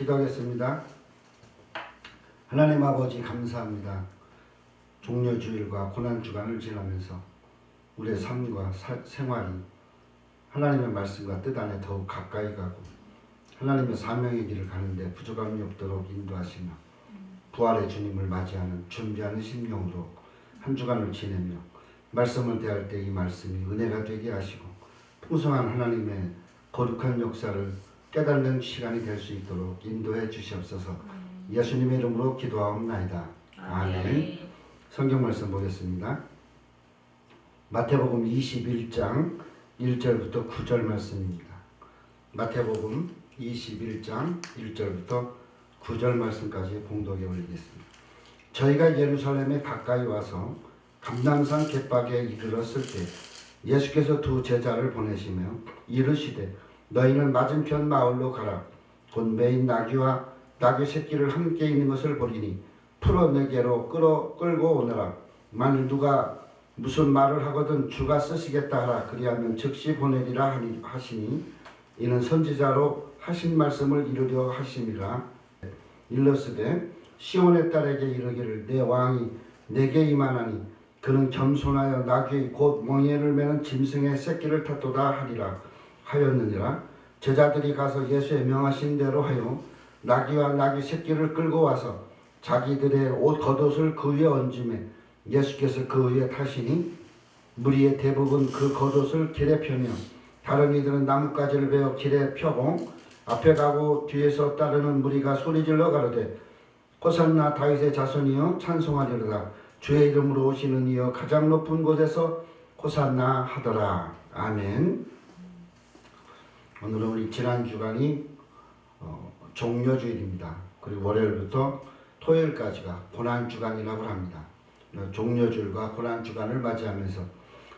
기도하겠습니다. 하나님 아버지 감사합니다. 종려주일과 고난주간을 지나면서 우리의 삶과 생활이 하나님의 말씀과 뜻 안에 더욱 가까이 가고 하나님의 사명의 길을 가는데 부족함이 없도록 인도하시며 부활의 주님을 맞이하는 준비하는 심령으로 한 주간을 지내며 말씀을 대할 때 이 말씀이 은혜가 되게 하시고 풍성한 하나님의 거룩한 역사를 깨닫는 시간이 될 수 있도록 인도해 주시옵소서. 예수님의 이름으로 기도하옵나이다. 아멘. 성경 말씀 보겠습니다. 마태복음 21장 1절부터 9절 말씀입니다. 마태복음 21장 1절부터 9절 말씀까지 봉독해 올리겠습니다. 저희가 예루살렘에 가까이 와서 감람산 갯박에 이르렀을 때 예수께서 두 제자를 보내시며 이르시되 너희는 맞은편 마을로 가라. 곧 매인 나귀와 나귀 새끼를 함께 있는 것을 보리니 풀어 내게로 끌고 오너라. 만일 누가 무슨 말을 하거든 주가 쓰시겠다 하라. 그리하면 즉시 보내리라 하시니 이는 선지자로 하신 말씀을 이루려 하심이라. 일러스되 시온의 딸에게 이르기를 내 왕이 내게 임하나니 그는 겸손하여 나귀 곧 멍에를 매는 짐승의 새끼를 탔도다 하리라 하였느니라. 제자들이 가서 예수의 명하신 대로 하여 나귀와 나귀 새끼를 끌고 와서 자기들의 옷 겉옷을 그 위에 얹음에 예수께서 그 위에 타시니 무리의 대부분 그 겉옷을 길에 펴며 다른 이들은 나뭇가지를 베어 길에 펴고 앞에 가고 뒤에서 따르는 무리가 소리질러 가로되 호산나 다윗의 자손이여 찬송하리로다. 주의 이름으로 오시는 이여 가장 높은 곳에서 호산나 하더라. 아멘. 오늘은 우리 지난 주간이 종려주일입니다. 그리고 월요일부터 토요일까지가 고난주간이라고 합니다. 종려주일과 고난주간을 맞이하면서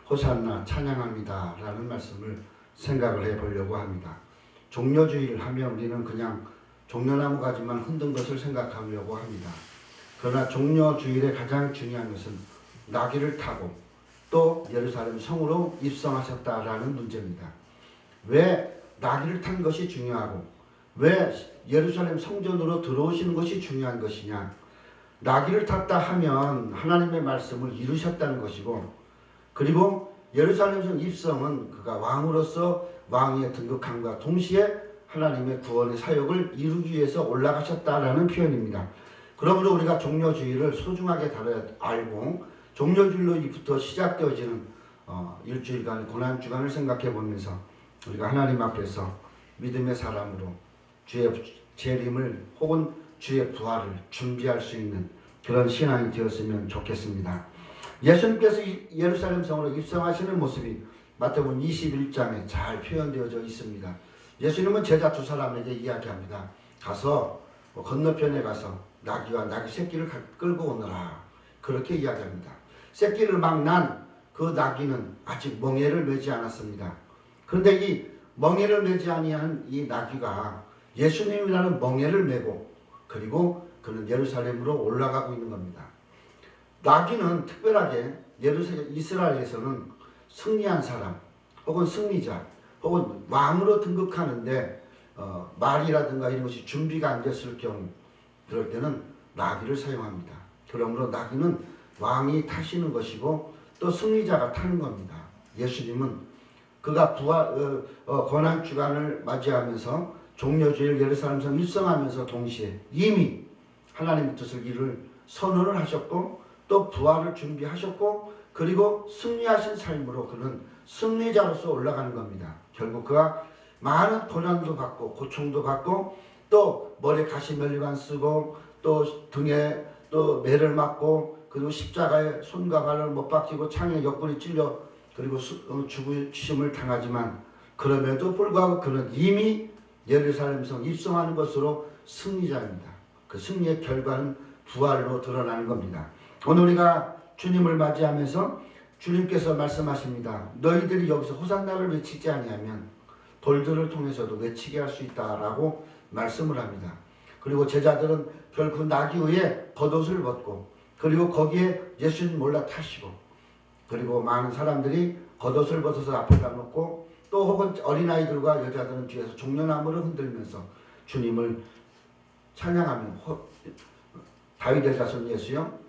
호산나 찬양합니다 라는 말씀을 생각을 해보려고 합니다. 종려주일 하면 우리는 그냥 종려나무 가지만 흔든 것을 생각하려고 합니다. 그러나 종려주일의 가장 중요한 것은 나귀를 타고 또 예루살렘 성으로 입성하셨다라는 문제입니다. 왜 나귀를 탄 것이 중요하고 왜 예루살렘 성전으로 들어오시는 것이 중요한 것이냐? 나귀를 탔다 하면 하나님의 말씀을 이루셨다는 것이고, 그리고 예루살렘 성 입성은 그가 왕으로서 왕위에 등극함과 동시에 하나님의 구원의 사역을 이루기 위해서 올라가셨다라는 표현입니다. 그러므로 우리가 종려주일을 소중하게 알고 종려주일로부터 시작되어지는 일주일간의 고난주간을 생각해 보면서 우리가 하나님 앞에서 믿음의 사람으로 주의 재림을 혹은 주의 부활을 준비할 수 있는 그런 신앙이 되었으면 좋겠습니다. 예수님께서 예루살렘 성으로 입성하시는 모습이 마태복음 21장에 잘 표현되어져 있습니다. 예수님은 제자 두 사람에게 이야기합니다. 가서 건너편에 가서 나귀와 나귀 새끼를 끌고 오너라. 그렇게 이야기합니다. 새끼를 막 난 그 나귀는 아직 멍에를 매지 않았습니다. 그런데 이 멍에를 매지 아니한 이 나귀가 예수님이라는 멍에를 메고 그리고 그는 예루살렘으로 올라가고 있는 겁니다. 나귀는 특별하게 이스라엘에서는 승리한 사람 혹은 승리자 혹은 왕으로 등극하는데 말이라든가 이런 것이 준비가 안 됐을 경우 그럴 때는 나귀를 사용합니다. 그러므로 나귀는 왕이 타시는 것이고 또 승리자가 타는 겁니다. 예수님은 그가 고난주간을 맞이하면서 종려주일 예루살렘성 입성하면서 동시에 이미 하나님의 뜻을 이룰 선언을 하셨고 또 부활을 준비하셨고 그리고 승리하신 삶으로 그는 승리자로서 올라가는 겁니다. 결국 그가 많은 고난도 받고 고충도 받고 또 머리에 가시면류관 쓰고 또 등에 또 매를 맞고 그리고 십자가에 손과 발을 못 박히고 창에 옆구리 찔려 그리고 죽으심을 당하지만 그럼에도 불구하고 그는 이미 예루살렘성 입성하는 것으로 승리자입니다. 그 승리의 결과는 부활로 드러나는 겁니다. 오늘 우리가 주님을 맞이하면서 주님께서 말씀하십니다. 너희들이 여기서 호산나를 외치지 아니하면 돌들을 통해서도 외치게 할 수 있다라고 말씀을 합니다. 그리고 제자들은 결국 나귀 위에 겉옷을 벗고 그리고 거기에 예수님 올라타시고 그리고 많은 사람들이 겉옷을 벗어서 앞에다 놓고 또 혹은 어린아이들과 여자들은 뒤에서 종려나무를 흔들면서 주님을 찬양하며 다윗의 자손 예수여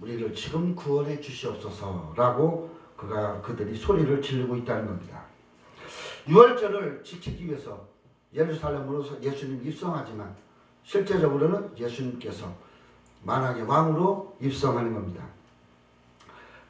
우리를 지금 구원해 주시옵소서라고 그들이 소리를 지르고 있다는 겁니다. 유월절을 지키기 위해서 예루살렘으로 예수님 입성하지만 실제적으로는 예수님께서 만왕의 왕으로 입성하는 겁니다.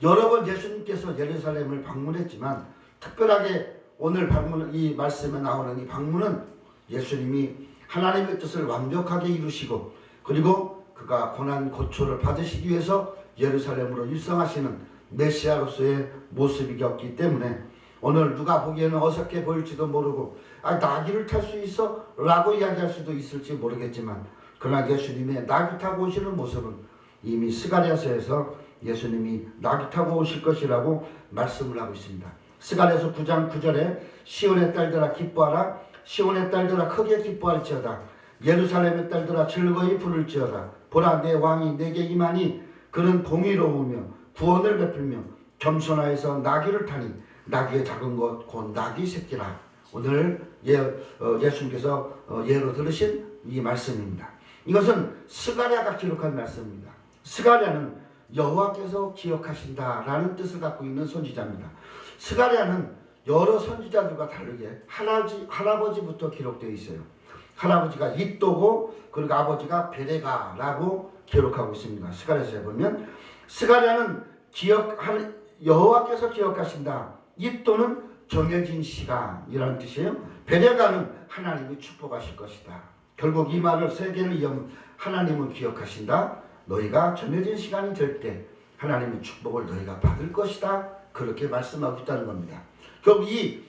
여러 번 예수님께서 예루살렘을 방문했지만 특별하게 오늘 이 말씀에 나오는 이 방문은 예수님이 하나님의 뜻을 완벽하게 이루시고 그리고 그가 고난 고초를 받으시기 위해서 예루살렘으로 입성하시는 메시아로서의 모습이었기 때문에 오늘 누가 보기에는 어색해 보일지도 모르고 나귀를 탈 수 있어? 라고 이야기할 수도 있을지 모르겠지만 그러나 예수님의 나귀 타고 오시는 모습은 이미 스가랴서에서 예수님이 나귀 타고 오실 것이라고 말씀을 하고 있습니다. 스가랴서 9장 9절에 시온의 딸들아 기뻐하라 시온의 딸들아 크게 기뻐할지어다 예루살렘의 딸들아 즐거이 부를지어다 보라 내 왕이 내게 임하니 그는 공의로우며 구원을 베풀며 겸손하여서 나귀를 타니 나귀의 작은 것 곧 나귀 새끼라. 오늘 예수님께서 예로 들으신 이 말씀입니다. 이것은 스가랴가 기록한 말씀입니다. 스가랴는 여호와께서 기억하신다라는 뜻을 갖고 있는 선지자입니다. 스가랴는 여러 선지자들과 다르게 할아버지부터 기록되어 있어요. 할아버지가 잇도고 그리고 아버지가 베레가라고 기록하고 있습니다. 스가랴서에 보면 스가랴는 여호와께서 기억하신다. 잇도는 정해진 시간이라는 뜻이에요. 베레가는 하나님이 축복하실 것이다. 결국 이 말을 세 개를 이으면 하나님은 기억하신다. 너희가 정해진 시간이 될 때 하나님의 축복을 너희가 받을 것이다. 그렇게 말씀하고 있다는 겁니다. 결국 이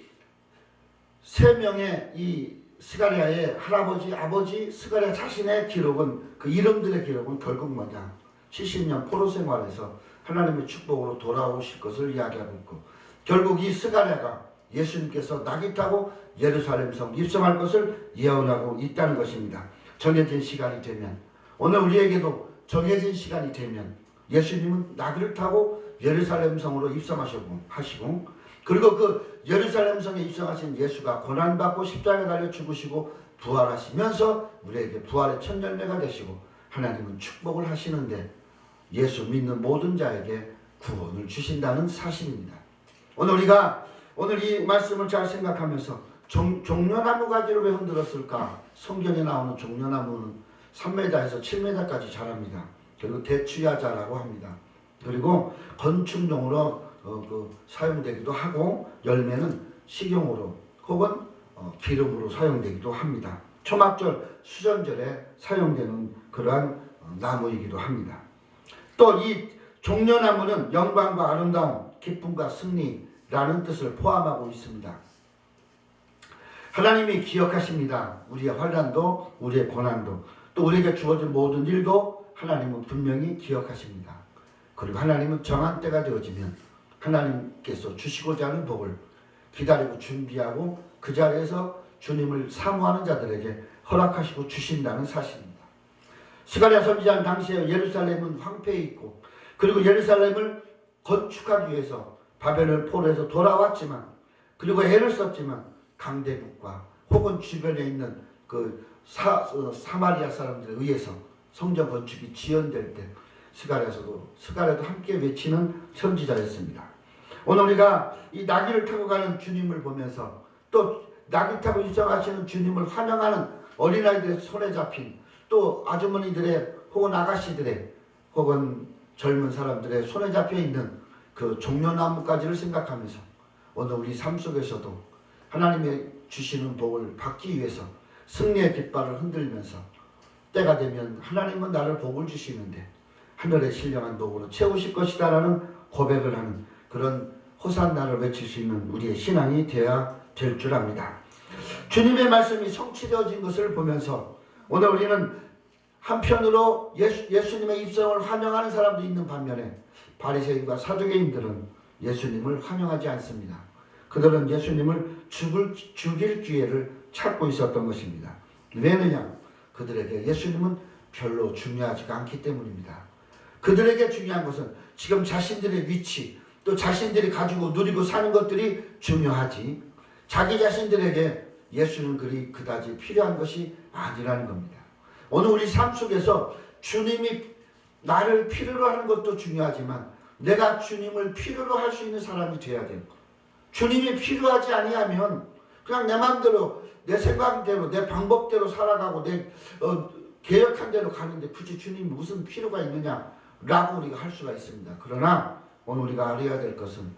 세 명의 이 스가랴의 할아버지, 아버지, 스가랴 자신의 기록은 그 이름들의 기록은 결국 뭐냐? 70년 포로 생활에서 하나님의 축복으로 돌아오실 것을 이야기하고 있고 결국 이 스가랴가 예수님께서 나귀 타고 예루살렘 성 입성할 것을 예언하고 있다는 것입니다. 정해진 시간이 되면 오늘 우리에게도 정해진 시간이 되면 예수님은 나귀를 타고 예루살렘 성으로 입성하시고 그리고 그 예루살렘 성에 입성하신 예수가 고난받고 십자가에 달려 죽으시고 부활하시면서 우리에게 부활의 첫 열매가 되시고 하나님은 축복을 하시는데 예수 믿는 모든 자에게 구원을 주신다는 사실입니다. 오늘 이 말씀을 잘 생각하면서 종려나무 가지를 왜 흔들었을까? 성경에 나오는 종려나무는 3m에서 7m까지 자랍니다. 그리고 대추야자라고 합니다. 그리고 건축용으로 사용되기도 하고 열매는 식용으로 혹은 기름으로 사용되기도 합니다. 초막절, 수전절에 사용되는 그러한 나무이기도 합니다. 또 이 종려나무는 영광과 아름다움, 기쁨과 승리라는 뜻을 포함하고 있습니다. 하나님이 기억하십니다. 우리의 환난도 우리의 고난도 또 우리에게 주어진 모든 일도 하나님은 분명히 기억하십니다. 그리고 하나님은 정한 때가 되어지면 하나님께서 주시고자 하는 복을 기다리고 준비하고 그 자리에서 주님을 사모하는 자들에게 허락하시고 주신다는 사실입니다. 스가랴 선지자는 당시에 예루살렘은 황폐해 있고 그리고 예루살렘을 건축하기 위해서 바벨론 포로에서 돌아왔지만 그리고 애를 썼지만 강대국과 혹은 주변에 있는 그 사마리아 사람들에 의해서 성전 건축이 지연될 때 스가랴도 함께 외치는 선지자였습니다. 오늘 우리가 이 나귀를 타고 가는 주님을 보면서 또 나귀 타고 입성하시는 주님을 환영하는 어린아이들의 손에 잡힌 또 아주머니들의 혹은 아가씨들의 혹은 젊은 사람들의 손에 잡혀 있는 그 종려나무까지를 생각하면서 오늘 우리 삶 속에서도 하나님의 주시는 복을 받기 위해서 승리의 깃발을 흔들면서 때가 되면 하나님은 나를 복을 주시는데 하늘의 신령한 복으로 채우실 것이다 라는 고백을 하는 그런 호산나를 외칠 수 있는 우리의 신앙이 되어야 될 줄 압니다. 주님의 말씀이 성취되어진 것을 보면서 오늘 우리는 한편으로 예수님의 입성을 환영하는 사람도 있는 반면에 바리새인과 사두개인들은 예수님을 환영하지 않습니다. 그들은 예수님을 죽일 기회를 찾고 있었던 것입니다. 왜느냐? 그들에게 예수님은 별로 중요하지가 않기 때문입니다. 그들에게 중요한 것은 지금 자신들의 위치 또 자신들이 가지고 누리고 사는 것들이 중요하지 자기 자신들에게 예수는 그다지 필요한 것이 아니라는 겁니다. 오늘 우리 삶 속에서 주님이 나를 필요로 하는 것도 중요하지만 내가 주님을 필요로 할 수 있는 사람이 되어야 돼요. 주님이 필요하지 아니하면 그냥 내 마음대로 내 생각대로 내 방법대로 살아가고 내 계획한 대로 가는데 굳이 주님이 무슨 필요가 있느냐라고 우리가 할 수가 있습니다. 그러나 오늘 우리가 알아야 될 것은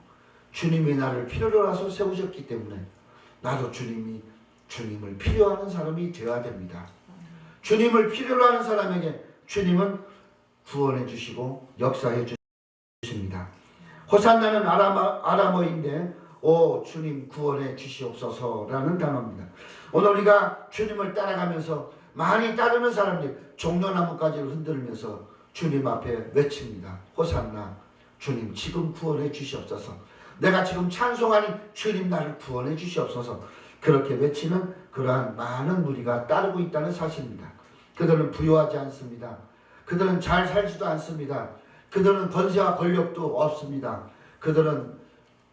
주님이 나를 필요로 해서 세우셨기 때문에 나도 주님을 필요하는 사람이 되어야 됩니다. 주님을 필요로 하는 사람에게 주님은 구원해 주시고 역사해 주십니다. 호산나는 아람어인데 오 주님 구원해 주시옵소서라는 단어입니다. 오늘 우리가 주님을 따라가면서 많이 따르는 사람들 종려나무까지를 흔들면서 주님 앞에 외칩니다. 호산나 주님 지금 구원해 주시옵소서. 내가 지금 찬송하니 주님 나를 구원해 주시옵소서. 그렇게 외치는 그러한 많은 무리가 따르고 있다는 사실입니다. 그들은 부유하지 않습니다. 그들은 잘 살지도 않습니다. 그들은 권세와 권력도 없습니다. 그들은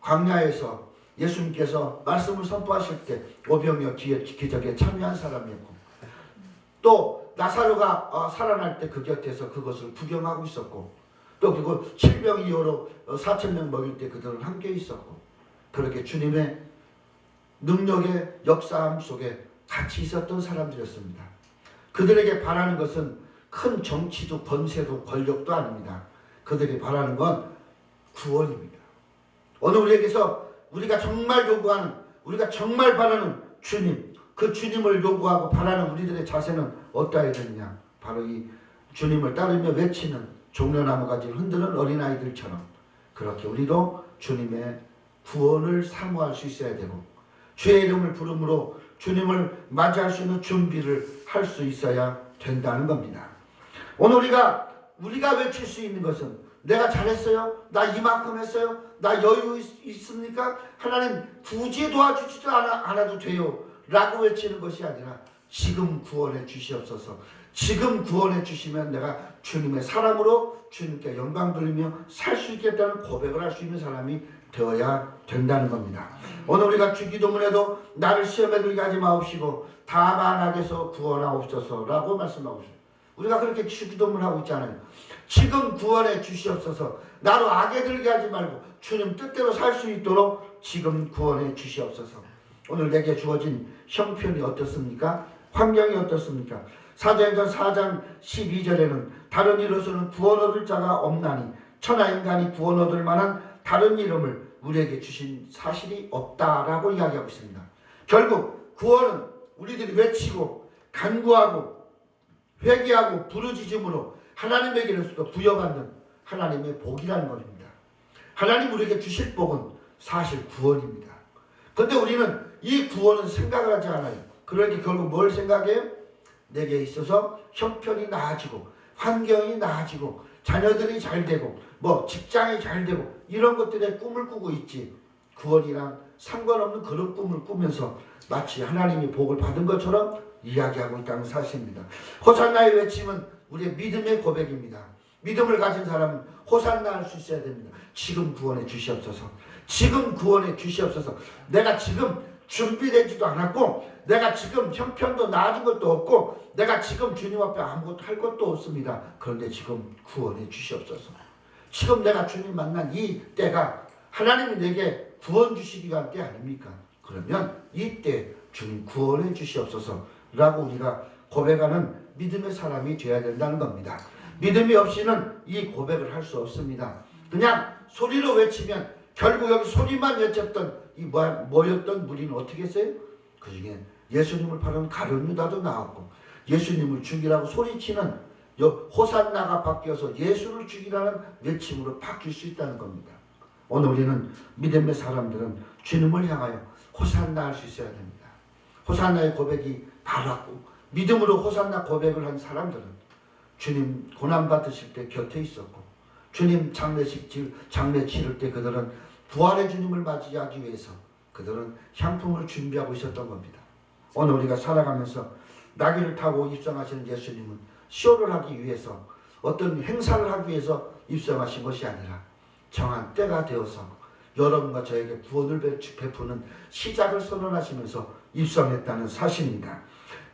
광야에서 예수님께서 말씀을 선포하실 때 오병이어 기적에 참여한 사람이었고 또 나사로가 살아날 때 그 곁에서 그것을 구경하고 있었고 또 그리고 7병 이후로 4,000명 먹일 때 그들은 함께 있었고 그렇게 주님의 능력의 역사함 속에 같이 있었던 사람들이었습니다. 그들에게 바라는 것은 큰 정치도 권세도 권력도 아닙니다. 그들이 바라는 건 구원입니다. 오늘 우리에게서 우리가 정말 요구하는 우리가 정말 바라는 주님 그 주님을 요구하고 바라는 우리들의 자세는 어떠해야 되느냐 바로 이 주님을 따르며 외치는 종려나무가지를 흔드는 어린아이들처럼 그렇게 우리도 주님의 구원을 사모할 수 있어야 되고 주의 이름을 부름으로 주님을 맞이할 수 있는 준비를 할 수 있어야 된다는 겁니다. 오늘 우리가 외칠 수 있는 것은 내가 잘했어요? 나 이만큼 했어요? 나 여유 있습니까? 하나님 굳이 도와주지도 않아도 돼요 라고 외치는 것이 아니라 지금 구원해 주시옵소서. 지금 구원해 주시면 내가 주님의 사람으로 주님께 영광 돌리며 살 수 있겠다는 고백을 할 수 있는 사람이 되어야 된다는 겁니다. 오늘 우리가 주기도문에도 나를 시험에 들게 하지 마옵시고 다만 악에서 구원하옵소서라고 말씀하고 있어요. 우리가 그렇게 주기도문을 하고 있잖아요. 지금 구원해 주시옵소서. 나로 악에 들게 하지 말고 주님 뜻대로 살 수 있도록 지금 구원해 주시옵소서. 오늘 내게 주어진 형편이 어떻습니까? 환경이 어떻습니까? 사도행전 4장 12절에는 다른 이로서는 구원 얻을 자가 없나니 천하 인간이 구원 얻을 만한 다른 이름을 우리에게 주신 사실이 없다라고 이야기하고 있습니다. 결국 구원은 우리들이 외치고 간구하고 회개하고 부르짖음으로 하나님에게로부터 부여받는 하나님의 복이라는 것입니다. 하나님 우리에게 주실 복은 사실 구원입니다. 그런데 우리는 이 구원은 생각을 하지 않아요. 그러니까 결국 뭘 생각해요? 내게 있어서 형편이 나아지고 환경이 나아지고 자녀들이 잘 되고 직장이 잘 되고 이런 것들의 꿈을 꾸고 있지 구원이랑 상관없는 그런 꿈을 꾸면서 마치 하나님이 복을 받은 것처럼 이야기하고 있다는 사실입니다. 호산나의 외침은 우리의 믿음의 고백입니다. 믿음을 가진 사람은 호산나 할 수 있어야 됩니다. 지금 구원해 주시옵소서. 지금 구원해 주시옵소서. 내가 지금 준비되지도 않았고 내가 지금 형편도 나아진 것도 없고 내가 지금 주님 앞에 아무것도 할 것도 없습니다. 그런데 지금 구원해 주시옵소서. 지금 내가 주님 만난 이 때가 하나님이 내게 구원 주시기 위한 때 아닙니까? 그러면 이때 주님 구원해 주시옵소서 라고 우리가 고백하는 믿음의 사람이 되어야 된다는 겁니다. 믿음이 없이는 이 고백을 할 수 없습니다. 그냥 소리로 외치면 결국 여기 소리만 외쳤던 이 모였던 무리는 어떻게 했어요? 그 중에 예수님을 바라는 가룟 유다도 나왔고 예수님을 죽이라고 소리치는 호산나가 바뀌어서 예수를 죽이라는 외침으로 바뀔 수 있다는 겁니다. 오늘 우리는 믿음의 사람들은 주님을 향하여 호산나 할 수 있어야 됩니다. 호산나의 고백이 바랐고 믿음으로 호산나 고백을 한 사람들은 주님 고난 받으실 때 곁에 있었고 주님 장례 치를 때 그들은 부활의 주님을 맞이하기 위해서 그들은 향품을 준비하고 있었던 겁니다. 오늘 우리가 살아가면서 나귀를 타고 입성하시는 예수님은 쇼를 하기 위해서 어떤 행사를 하기 위해서 입성하신 것이 아니라 정한 때가 되어서 여러분과 저에게 구원을 베푸는 시작을 선언하시면서 입성했다는 사실입니다.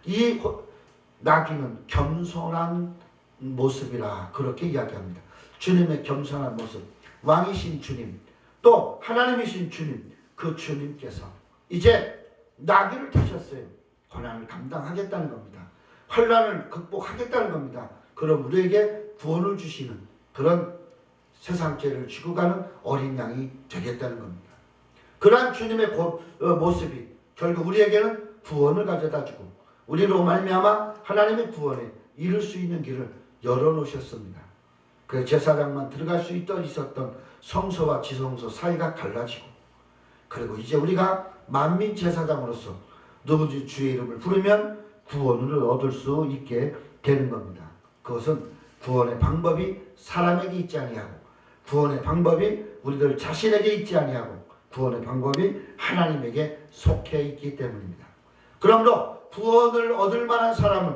이 나귀는 겸손한 모습이라 그렇게 이야기합니다. 주님의 겸손한 모습, 왕이신 주님, 또 하나님이신 주님, 그 주님께서 이제 나귀를 타셨어요. 고난을 감당하겠다는 겁니다. 환난을 극복하겠다는 겁니다. 그럼 우리에게 구원을 주시는 그런 세상 죄를 지고 가는 어린 양이 되겠다는 겁니다. 그러한 주님의 모습이 결국 우리에게는 구원을 가져다 주고 우리로 말미암아 하나님의 구원에 이룰 수 있는 길을 열어놓으셨습니다. 그 제사장만 들어갈 수 있었던 성소와 지성소 사이가 갈라지고, 그리고 이제 우리가 만민 제사장으로서 누구든지 주의 이름을 부르면 구원을 얻을 수 있게 되는 겁니다. 그것은 구원의 방법이 사람에게 있지 아니하고, 구원의 방법이 우리들 자신에게 있지 아니하고, 구원의 방법이 하나님에게 속해 있기 때문입니다. 그러므로 구원을 얻을 만한 사람은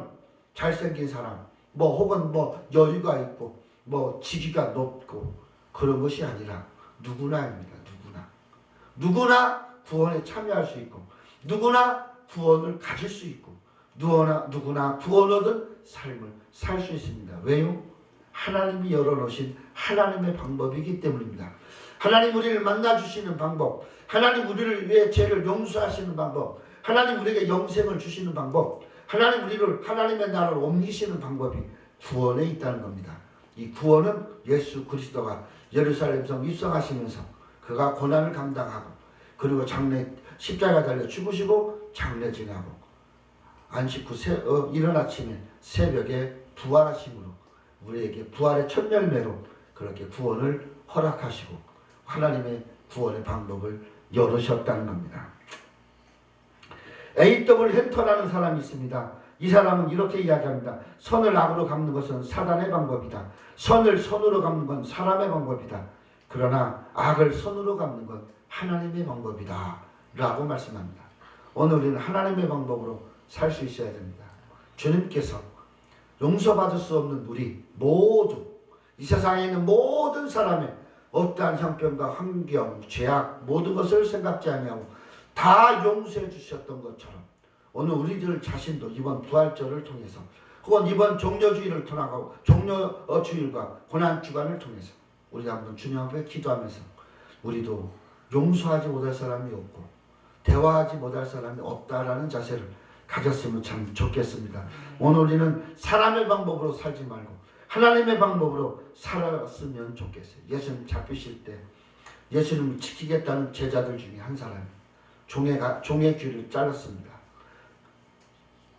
잘생긴 사람, 혹은 여유가 있고 직위가 높고 그런 것이 아니라 누구나입니다. 누구나 구원에 참여할 수 있고, 누구나 구원을 가질 수 있고, 누구나 구원 얻은 삶을 살 수 있습니다. 왜요? 하나님이 열어놓으신 하나님의 방법이기 때문입니다. 하나님 우리를 만나주시는 방법, 하나님 우리를 위해 죄를 용서하시는 방법, 하나님 우리에게 영생을 주시는 방법, 하나님 우리를 하나님의 나라로 옮기시는 방법이 구원에 있다는 겁니다. 이 구원은 예수 그리스도가 예루살렘 성 입성하시면서 그가 고난을 감당하고, 그리고 십자가 달려 죽으시고 장례 지나고 안식 후 이른 아침에 새벽에 부활하심으로 우리에게 부활의 첫 열매로 그렇게 구원을 허락하시고 하나님의 구원의 방법을 열으셨다는 겁니다. A.W. 헨터라는 사람이 있습니다. 이 사람은 이렇게 이야기합니다. 선을 악으로 갚는 것은 사단의 방법이다. 선을 선으로 갚는 건 사람의 방법이다. 그러나 악을 선으로 갚는 건 하나님의 방법이다 라고 말씀합니다. 오늘 우리는 하나님의 방법으로 살 수 있어야 됩니다. 주님께서 용서받을 수 없는 우리 모두, 이 세상에 있는 모든 사람의 어떠한 형편과 환경, 죄악 모든 것을 생각지 아니하고 다 용서해 주셨던 것처럼 오늘 우리들 자신도 이번 부활절을 통해서 혹은 이번 종려주일을 통하고 종려주일과 고난주간을 통해서 우리가 한번 주님 앞에 기도하면서 우리도 용서하지 못할 사람이 없고 대화하지 못할 사람이 없다라는 자세를 가졌으면 참 좋겠습니다. 오늘 우리는 사람의 방법으로 살지 말고 하나님의 방법으로 살았으면 좋겠어요. 예수님 잡히실 때 예수님을 지키겠다는 제자들 중에 한 사람이 종의 귀를 잘랐습니다.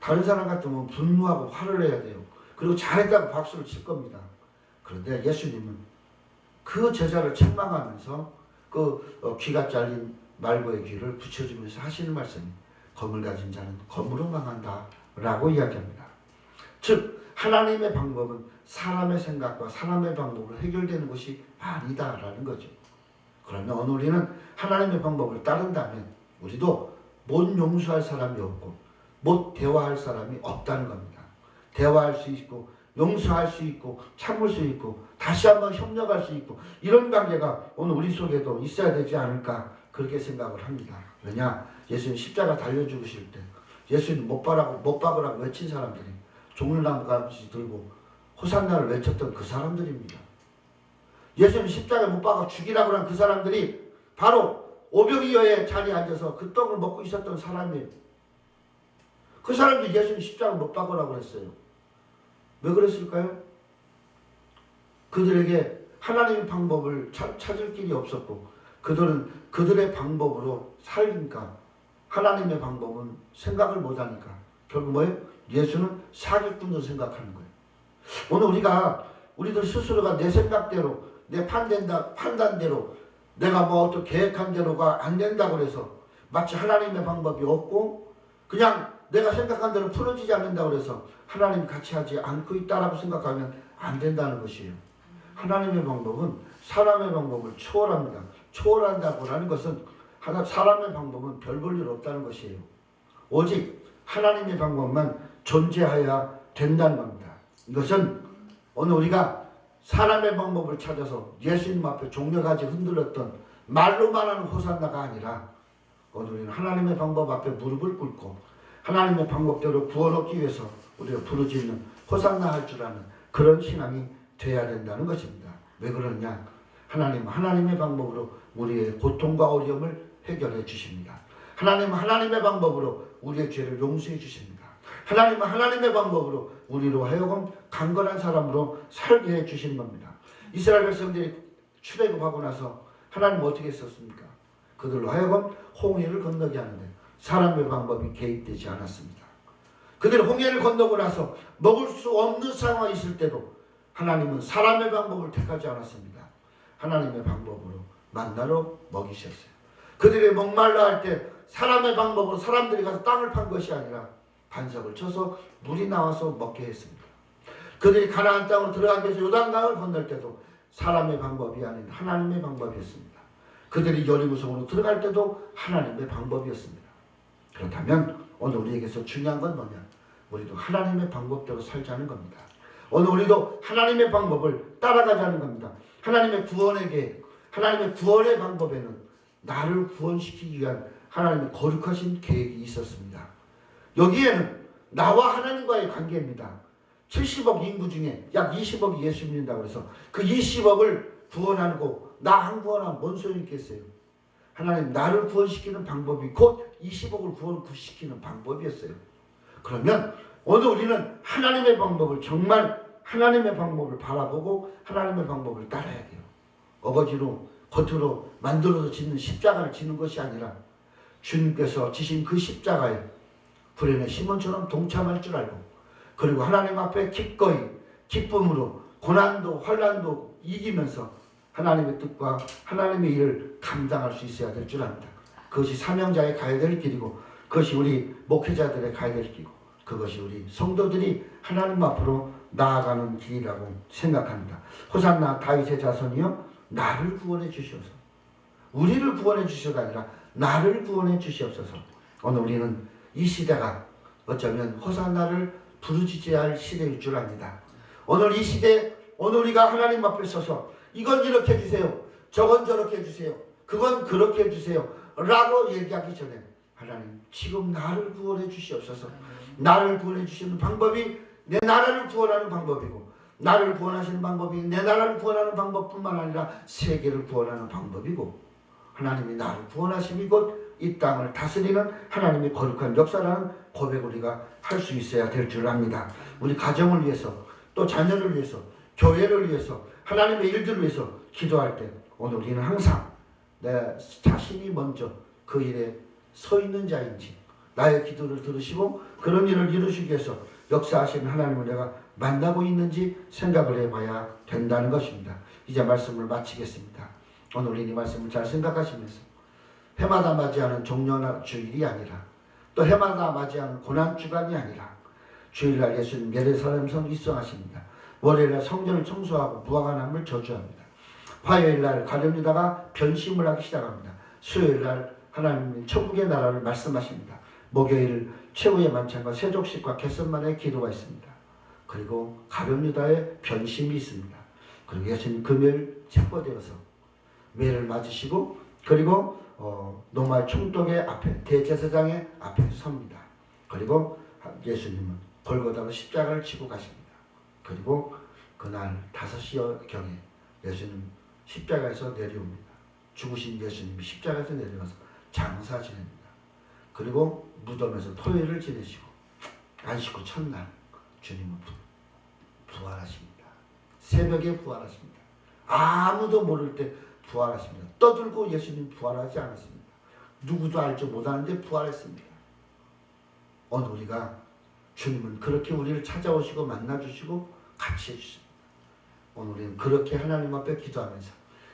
다른 사람 같으면 분노하고 화를 내야 돼요. 그리고 잘했다고 박수를 칠 겁니다. 그런데 예수님은 그 제자를 책망하면서 귀가 잘린 말고의 귀를 붙여주면서 하시는 말씀이 검을 가진 자는 검으로 망한다 라고 이야기합니다. 즉 하나님의 방법은 사람의 생각과 사람의 방법으로 해결되는 것이 아니다라는 거죠. 그러면 오늘 우리는 하나님의 방법을 따른다면 우리도 못 용서할 사람이 없고 못 대화할 사람이 없다는 겁니다. 대화할 수 있고 용서할 수 있고 참을 수 있고 다시 한번 협력할 수 있고 이런 관계가 오늘 우리 속에도 있어야 되지 않을까 그렇게 생각을 합니다. 왜냐? 예수님 십자가 달려 죽으실 때 예수님 못 박으라고 외친 사람들이 종려나무 가지 들고 호산나를 외쳤던 그 사람들입니다. 예수님 십자가에 못 박아 죽이라고 한 그 사람들이 바로 오병이어의 자리에 앉아서 그 떡을 먹고 있었던 사람이에요. 그 사람들이 예수님 십자가 못 박으라고 했어요. 왜 그랬을까요? 그들에게 하나님의 방법을 찾을 길이 없었고 그들은 그들의 방법으로 살니까 하나님의 방법은 생각을 못하니까 결국 뭐예요? 예수는 사기꾼으로 생각하는 거예요. 오늘 우리들 스스로가 내 생각대로 내 판단대로 내가 어떻게 계획한 대로가 안 된다고 해서 마치 하나님의 방법이 없고 그냥 내가 생각한 대로 풀어지지 않는다고 해서 하나님 같이 하지 않고 있다라고 생각하면 안 된다는 것이에요. 하나님의 방법은 사람의 방법을 초월합니다. 초월한다고 하는 것은 사람의 방법은 별 볼 일 없다는 것이에요. 오직 하나님의 방법만 존재해야 된다는 겁니다. 이것은 오늘 우리가 사람의 방법을 찾아서 예수님 앞에 종려가지 흔들었던 말로만 하는 호산나가 아니라 오늘 우리는 하나님의 방법 앞에 무릎을 꿇고 하나님의 방법대로 구원 얻기 위해서 우리가 부르짖는 호산나 할 줄 아는 그런 신앙이 돼야 된다는 것입니다. 왜 그러냐? 하나님의 방법으로 우리의 고통과 어려움을 해결해 주십니다. 하나님의 방법으로 우리의 죄를 용서해 주십니다. 하나님의 방법으로 우리로 하여금 강건한 사람으로 살게 해 주신 겁니다. 이스라엘 백성들이 출애굽하고 나서 하나님 어떻게 했었습니까? 그들로 하여금 홍해를 건너게 하는데 사람의 방법이 개입되지 않았습니다. 그들이 홍해를 건너고 나서 먹을 수 없는 상황이 있을 때도 하나님은 사람의 방법을 택하지 않았습니다. 하나님의 방법으로 만나로 먹이셨어요. 그들이 목말라 할 때 사람의 방법으로 사람들이 가서 땅을 판 것이 아니라 반석을 쳐서 물이 나와서 먹게 했습니다. 그들이 가나안 땅으로 들어가기 위해서 요단강을 건널 때도 사람의 방법이 아닌 하나님의 방법이었습니다. 그들이 여리고성으로 들어갈 때도 하나님의 방법이었습니다. 그렇다면 오늘 우리에게서 중요한 건 뭐냐? 우리도 하나님의 방법대로 살자는 겁니다. 오늘 우리도 하나님의 방법을 따라가자는 겁니다. 하나님의 구원의 계획, 하나님의 구원의 방법에는 나를 구원시키기 위한 하나님의 거룩하신 계획이 있었습니다. 여기에는 나와 하나님과의 관계입니다. 70억 인구 중에 약 20억이 예수 믿는다고 해서 그 20억을 구원하고 나 한 구원하면 뭔 소용이 있겠어요? 하나님 나를 구원시키는 방법이 곧 20억을 구원시키는 방법이었어요. 그러면 오늘 우리는 하나님의 방법을 정말 하나님의 방법을 바라보고 하나님의 방법을 따라야 돼요. 어거지로 겉으로 만들어서 짓는 십자가를 지는 것이 아니라 주님께서 지신 그 십자가에 불행의 시몬처럼 동참할 줄 알고 그리고 하나님 앞에 기꺼이 기쁨으로 고난도 환난도 이기면서 하나님의 뜻과 하나님의 일을 감당할 수 있어야 될 줄 압니다. 그것이 사명자의 가야 될 길이고 그것이 우리 목회자들의 가야 될 길이고 그것이 우리 성도들이 하나님 앞으로 나아가는 길이라고 생각합니다. 호산나 다윗의 자손이여 나를 구원해 주시옵소서. 우리를 구원해 주시오가 아니라 나를 구원해 주시옵소서. 오늘 우리는 이 시대가 어쩌면 호산나를 부르짖어야 할 시대일 줄 압니다. 오늘 이 시대 오늘 우리가 하나님 앞에 서서 이건 이렇게 해주세요. 저건 저렇게 해주세요. 그건 그렇게 해주세요. 라고 얘기하기 전에 하나님 지금 나를 구원해 주시옵소서. 나를 구원해 주시는 방법이 내 나라를 구원하는 방법이고 나를 구원하시는 방법이 내 나라를 구원하는 방법뿐만 아니라 세계를 구원하는 방법이고 하나님이 나를 구원하심이 곧 이 땅을 다스리는 하나님의 거룩한 역사라는 고백을 우리가 할 수 있어야 될 줄 압니다. 우리 가정을 위해서 또 자녀를 위해서 교회를 위해서 하나님의 일들을 위해서 기도할 때 오늘 우리는 항상 내 자신이 먼저 그 일에 서 있는 자인지 나의 기도를 들으시고 그런 일을 이루시기 위해서 역사하시는 하나님을 내가 만나고 있는지 생각을 해봐야 된다는 것입니다. 이제 말씀을 마치겠습니다. 오늘 우리 이 말씀을 잘 생각하시면서 해마다 맞이하는 종려주일이 아니라 또 해마다 맞이하는 고난주간이 아니라 주일날 예수님 예루살렘성 입성하십니다. 월요일날 성전을 청소하고 무화과나무를 저주합니다. 화요일날 가룟유다가 변심을 하기 시작합니다. 수요일날 하나님의 천국의 나라를 말씀하십니다. 목요일 최후의 만찬과 세족식과 개선만의 기도가 있습니다. 그리고 가룟유다의 변심이 있습니다. 그리고 예수님 금요일 책거되어서 매를 맞으시고 그리고 노말 총독의 앞에 대제사장의 앞에 섭니다. 그리고 예수님은 골고다로 십자가를 지고 가십니다. 그리고 그날 5시경에 예수님 십자가에서 내려옵니다. 죽으신 예수님이 십자가에서 내려와서 장사 지냅니다. 그리고 무덤에서 토요일을 지내시고 안식 후 첫날 주님은 부활하십니다. 새벽에 부활하십니다. 아무도 모를 때 부활하십니다. 떠들고 예수님 부활하지 않았습니다. 누구도 알지 못하는데 부활했습니다. 오늘 우리가 주님은 그렇게 우리를 찾아오시고 만나주시고 같이 해주십니다. 오늘 우리는 그렇게 하나님 앞에 기도하면서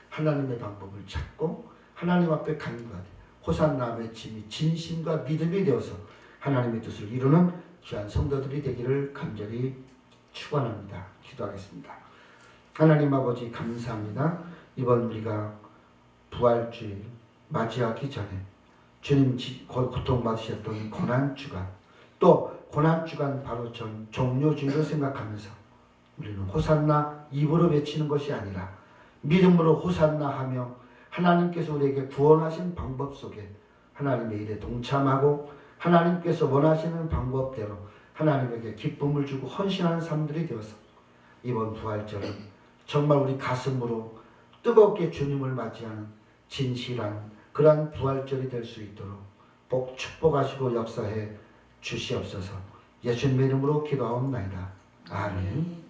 하나님의 방법을 찾고 하나님 앞에 간구하되 호산나 외침이 진심과 믿음이 되어서 하나님의 뜻을 이루는 귀한 성도들이 되기를 간절히 축원합니다. 기도하겠습니다. 하나님 아버지 감사합니다. 이번 우리가 부활주일 맞이하기 전에 주님 고통받으셨던 고난주간 또 고난주간 바로 전 종료주일을 생각하면서 우리는 호산나 입으로 외치는 것이 아니라 믿음으로 호산나 하며 하나님께서 우리에게 구원하신 방법 속에 하나님의 일에 동참하고 하나님께서 원하시는 방법대로 하나님에게 기쁨을 주고 헌신하는 삶들이 되어서 이번 부활절은 정말 우리 가슴으로 뜨겁게 주님을 맞이하는 진실한 그러한 부활절이 될 수 있도록 복 축복하시고 역사해 주시옵소서. 예수님의 이름으로 기도하옵나이다. 아멘.